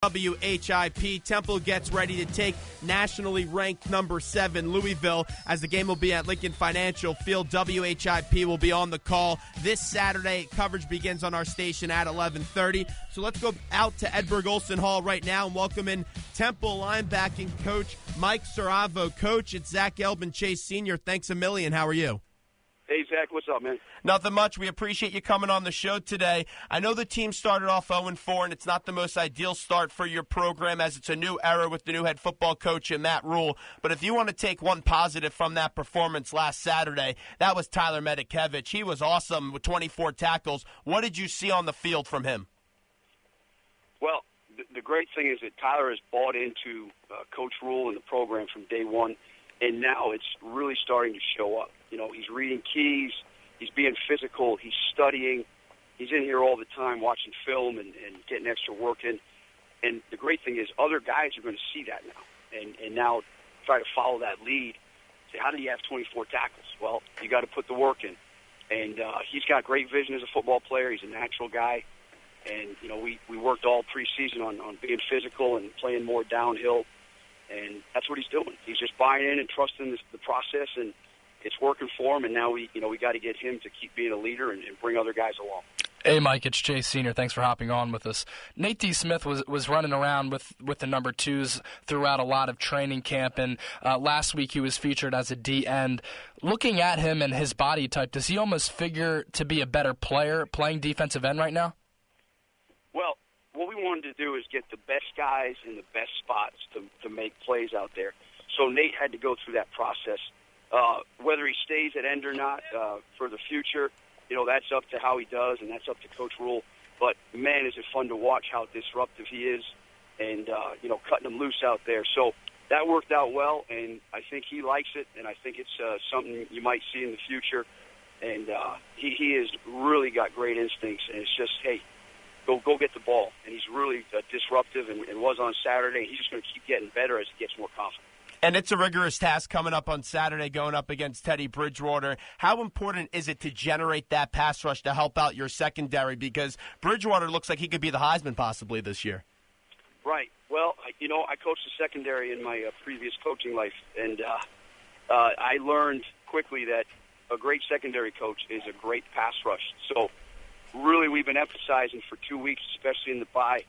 WHIP. Temple gets ready to take nationally ranked number 7 Louisville as the game will be at Lincoln Financial Field. WHIP will be on the call this Saturday. Coverage begins on our station at 11:30. So let's go out to Edberg Olson Hall right now and welcome in Temple linebacking coach Mike Siravo. Coach, it's Zach Gelb and Chase Sr. Thanks a million. How are you? Hey, Zach, what's up, man? Nothing much. We appreciate you coming on the show today. I know the team started off 0-4, and it's not the most ideal start for your program as it's a new era with the new head football coach and Matt Rule. But if you want to take one positive from that performance last Saturday, that was Tyler Medikevich. He was awesome with 24 tackles. What did you see on the field from him? Well, the great thing is that Tyler has bought into Coach Rule and the program from day one, and now it's really starting to show up. You know, he's reading keys, he's being physical, he's studying, he's in here all the time watching film and getting extra work in. And the great thing is other guys are going to see that now and now try to follow that lead. Say, how did he have 24 tackles? Well, you got to put the work in. And he's got great vision as a football player. He's a natural guy. And, you know, we worked all preseason on being physical and playing more downhill. And that's what he's doing. He's just buying in and trusting the process, and it's working for him. And now we got to get him to keep being a leader and bring other guys along. Hey, Mike, it's Jay Sr. Thanks for hopping on with us. Nate D. Smith was running around with the number 2s throughout a lot of training camp, and last week he was featured as a D end. Looking at him and his body type, does he almost figure to be a better player playing defensive end right now? Well, what we wanted to do is get the best guys in the best spots to make plays out there. So Nate had to go through that process. Whether he stays at end or not for the future, you know, that's up to how he does, and that's up to Coach Rule. But, man, is it fun to watch how disruptive he is and, you know, cutting him loose out there. So that worked out well, and I think he likes it, and I think it's something you might see in the future. And he has really got great instincts, and it's just, hey, go get the ball. And he's really disruptive and was on Saturday. He's just going to keep getting better as he gets more confident. And it's a rigorous task coming up on Saturday going up against Teddy Bridgewater. How important is it to generate that pass rush to help out your secondary? Because Bridgewater looks like he could be the Heisman possibly this year. Right. Well, you know, I coached the secondary in my previous coaching life, and I learned quickly that a great secondary coach is a great pass rush. So really we've been emphasizing for 2 weeks, especially in the bye,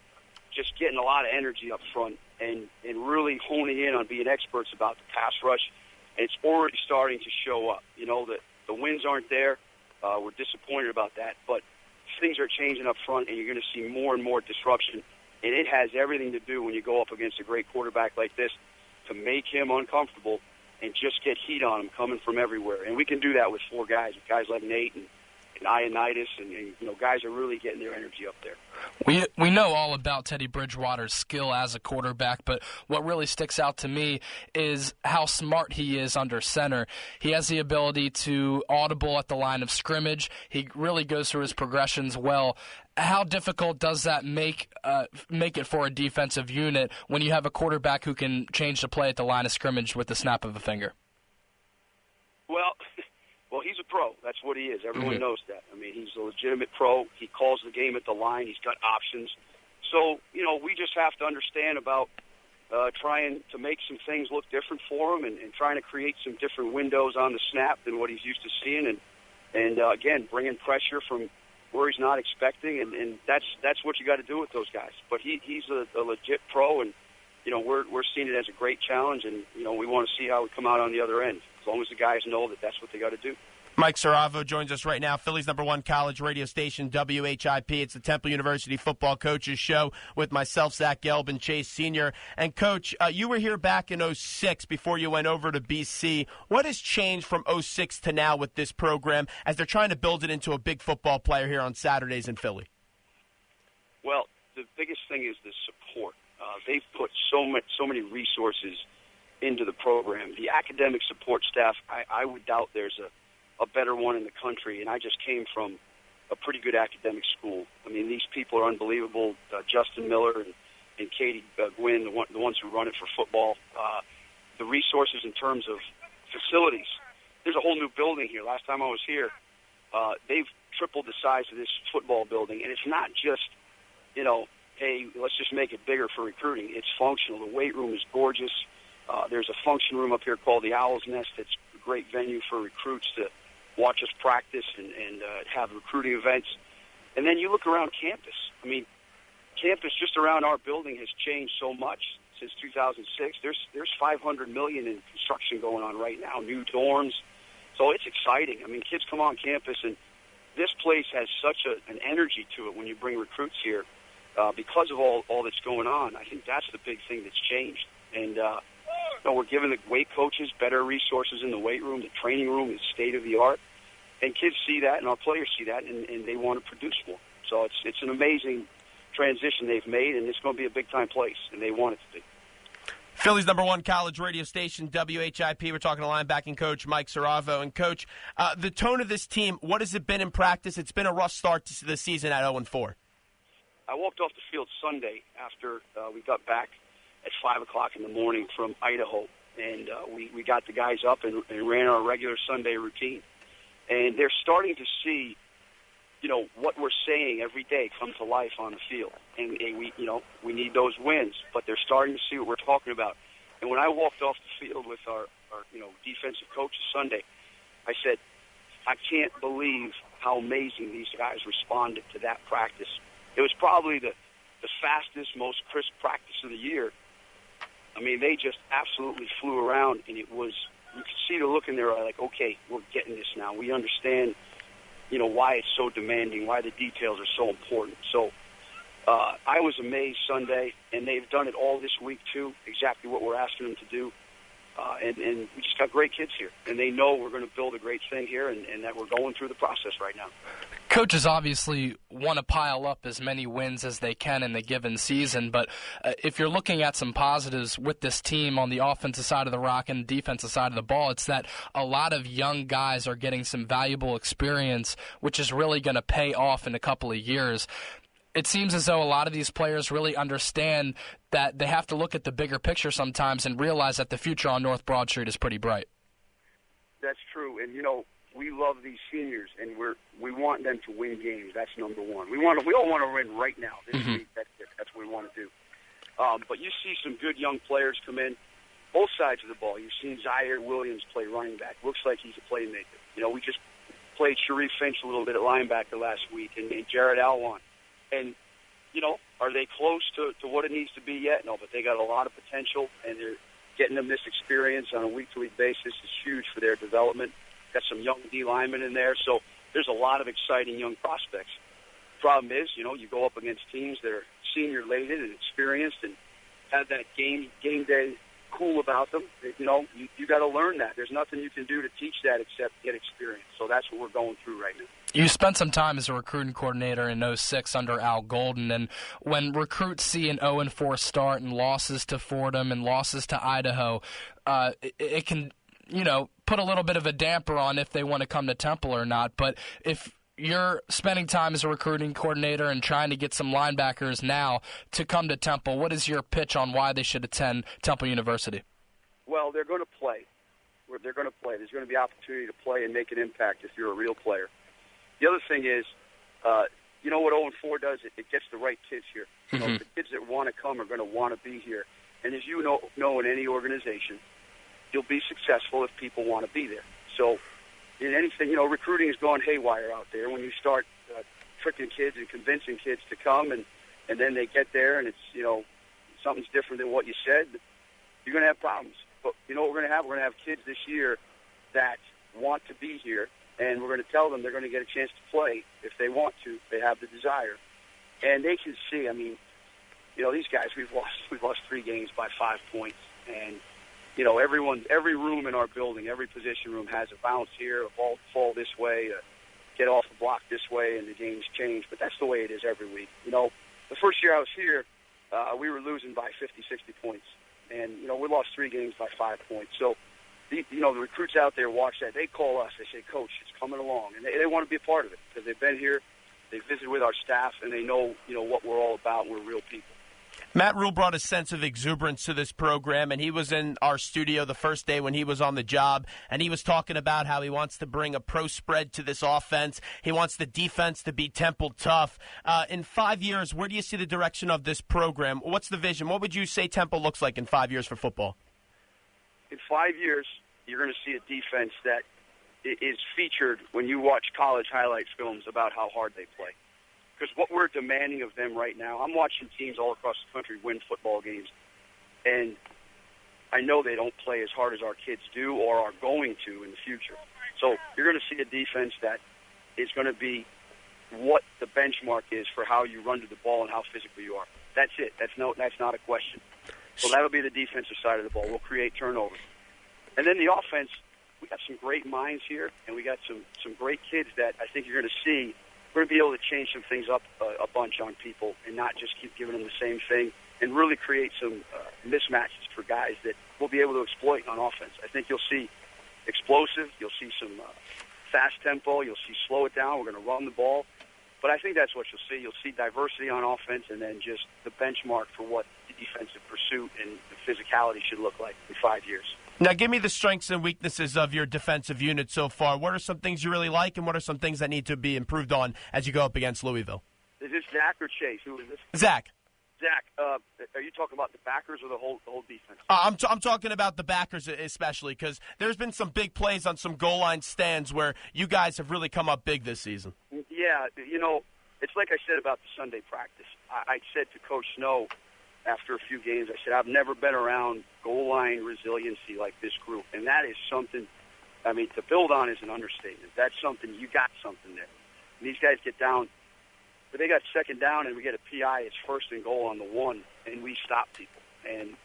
just getting a lot of energy up front and really honing in on being experts about the pass rush. And it's already starting to show up. You know, the wins aren't there. We're disappointed about that. But things are changing up front, and you're going to see more and more disruption. And it has everything to do when you go up against a great quarterback like this to make him uncomfortable and just get heat on him coming from everywhere. And we can do that with 4 guys like Nate and Ioannidis, and you know, guys are really getting their energy up there. We know all about Teddy Bridgewater's skill as a quarterback, but what really sticks out to me is how smart he is under center. He has the ability to audible at the line of scrimmage. He really goes through his progressions well. How difficult does that make it for a defensive unit when you have a quarterback who can change the play at the line of scrimmage with the snap of a finger? Well, he's a pro. That's what he is. Everyone knows that. I mean, he's a legitimate pro. He calls the game at the line. He's got options. So, you know, we just have to understand about trying to make some things look different for him and trying to create some different windows on the snap than what he's used to seeing. And again, bringing pressure from where he's not expecting. And that's what you got to do with those guys. But he's a legit pro, and, you know, we're seeing it as a great challenge. And, you know, we want to see how we come out on the other end, as long as the guys know that that's what they got to do. Mike Siravo joins us right now, Philly's #1 college radio station, WHIP. It's the Temple University Football Coaches Show with myself, Zach Gelb, and Chase Sr. And, Coach, you were here back in 2006 before you went over to BC. What has changed from 2006 to now with this program as they're trying to build it into a big football player here on Saturdays in Philly? Well, the biggest thing is the support. They've put so many resources into the program. The academic support staff, I would doubt there's a better one in the country, and I just came from a pretty good academic school. I mean, these people are unbelievable. Justin Miller and Katie Gwynn, the ones who run it for football. The resources in terms of facilities. There's a whole new building here. Last time I was here, they've tripled the size of this football building, and it's not just, you know, hey, let's just make it bigger for recruiting. It's functional. The weight room is gorgeous. There's a function room up here called the Owl's Nest. It's a great venue for recruits to watch us practice and have recruiting events. And then you look around campus. I mean, campus just around our building has changed so much since 2006. There's $500 million in construction going on right now, new dorms. So it's exciting. I mean, kids come on campus, and this place has such an energy to it when you bring recruits here because of all that's going on. I think that's the big thing that's changed. And we're giving the weight coaches better resources in the weight room. The training room is state-of-the-art. And kids see that, and our players see that, and they want to produce more. So it's an amazing transition they've made, and it's going to be a big-time place, and they want it to be. Philly's #1 college radio station, WHIP. We're talking to linebacking coach Mike Siravo. And, Coach, the tone of this team, what has it been in practice? It's been a rough start to the season at 0-4. I walked off the field Sunday after we got back at 5 o'clock in the morning from Idaho, and we got the guys up and ran our regular Sunday routine. And they're starting to see, what we're saying every day come to life on the field. And we need those wins, but they're starting to see what we're talking about. And when I walked off the field with our defensive coaches Sunday, I said, I can't believe how amazing these guys responded to that practice. It was probably the fastest, most crisp practice of the year. I mean, they just absolutely flew around, and you could see the look in their eye like, okay, we're getting this now. We understand, why it's so demanding, why the details are so important. So I was amazed Sunday, and they've done it all this week too, exactly what we're asking them to do. And we just got great kids here, and they know we're going to build a great thing here, and that we're going through the process right now. Coaches obviously want to pile up as many wins as they can in the given season, but if you're looking at some positives with this team on the offensive side of the rock and defensive side of the ball, it's that a lot of young guys are getting some valuable experience, which is really going to pay off in a couple of years. It seems as though a lot of these players really understand that they have to look at the bigger picture sometimes and realize that the future on North Broad Street is pretty bright. That's true, and we love these seniors, and we want them to win games. That's number one. We all want to win right now. This week, that's what we want to do. But you see some good young players come in, both sides of the ball. You've seen Zaire Williams play running back. Looks like he's a playmaker. We just played Sharif Finch a little bit at linebacker last week, and Jared Alwan. And, are they close to what it needs to be yet? No, but they got a lot of potential, and they're getting them this experience on a week-to-week basis is huge for their development. Got some young D linemen in there, so there's a lot of exciting young prospects. Problem is, you go up against teams that are senior-laden and experienced and have that game day cool about them. You got to learn that. There's nothing you can do to teach that except get experience. So that's what we're going through right now. You spent some time as a recruiting coordinator in 2006 under Al Golden, and when recruits see an 0-4 start and losses to Fordham and losses to Idaho, it can, put a little bit of a damper on if they want to come to Temple or not. But if you're spending time as a recruiting coordinator and trying to get some linebackers now to come to Temple, what is your pitch on why they should attend Temple University? Well, they're going to play. They're going to play. There's going to be opportunity to play and make an impact if you're a real player. The other thing is, what 0-4 does? It gets the right kids here. The kids that want to come are going to want to be here. And as you know in any organization, you'll be successful if people want to be there. So in anything, recruiting is going haywire out there. When you start tricking kids and convincing kids to come, and then they get there and it's, something's different than what you said, you're going to have problems. But you know what we're going to have? We're going to have kids this year that want to be here, and we're going to tell them they're going to get a chance to play if they want to, if they have the desire. And they can see, these guys, we've lost 3 games by 5 points. And, every room in our building, every position room has a bounce here, a ball fall this way, get off the block this way, and the game's change. But that's the way it is every week. The first year I was here, we were losing by 50, 60 points. And, we lost 3 games by 5 points. So, the recruits out there watch that. They call us. They say, Coach, it's coming along. And they want to be a part of it because they've been here, they've visited with our staff, and they know, what we're all about. We're real people. Matt Rule brought a sense of exuberance to this program, and he was in our studio the first day when he was on the job, and he was talking about how he wants to bring a pro spread to this offense. He wants the defense to be Temple tough. In 5 years, where do you see the direction of this program? What's the vision? What would you say Temple looks like in 5 years for football? In 5 years, you're going to see a defense that is featured when you watch college highlights films about how hard they play. Because what we're demanding of them right now, I'm watching teams all across the country win football games, and I know they don't play as hard as our kids do or are going to in the future. So you're going to see a defense that is going to be what the benchmark is for how you run to the ball and how physical you are. That's it. That's not a question. So that'll be the defensive side of the ball. We'll create turnovers. And then the offense, we got some great minds here, and we got some great kids that I think you're going to see. We're going to be able to change some things up a bunch on people and not just keep giving them the same thing and really create some mismatches for guys that we'll be able to exploit on offense. I think you'll see explosive. You'll see some fast tempo. You'll see slow it down. We're going to run the ball. But I think that's what you'll see. You'll see diversity on offense and then just the benchmark for what the defensive pursuit and the physicality should look like in 5 years. Now, give me the strengths and weaknesses of your defensive unit so far. What are some things you really like, and what are some things that need to be improved on as you go up against Louisville? Is this Zach or Chase? Who is this? Zach. Zach, are you talking about the backers or the whole defense? I'm talking about the backers especially because there's been some big plays on some goal line stands where you guys have really come up big this season. Yeah, it's like I said about the Sunday practice. I said to Coach Snow after a few games, I said, I've never been around goal line resiliency like this group. And that is something, to build on is an understatement. That's something, you got something there. And these guys get down, but they got second down and we get a PI, it's first and goal on the 1, and we stop people. And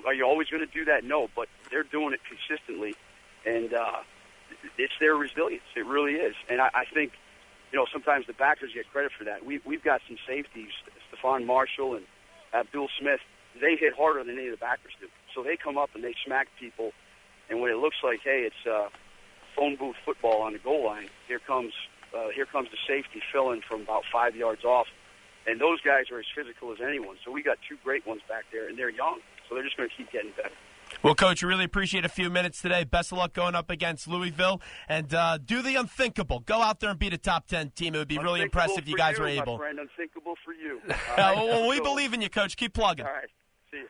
are you always going to do that? No, but they're doing it consistently. And it's their resilience. It really is. And I think, sometimes the backers get credit for that. We've got some safeties, Stephon Marshall and Abdul Smith. They hit harder than any of the backers do. So they come up and they smack people. And when it looks like, hey, it's phone booth football on the goal line, here comes the safety filling from about 5 yards off. And those guys are as physical as anyone. So we got two great ones back there, and they're young. So they're just going to keep getting better. Well, Coach, we really appreciate a few minutes today. Best of luck going up against Louisville. And do the unthinkable. Go out there and beat a top 10 team. It would be really impressive if you guys were able. My friend, unthinkable for you. Well, we believe in you, Coach. Keep plugging. All right. See you.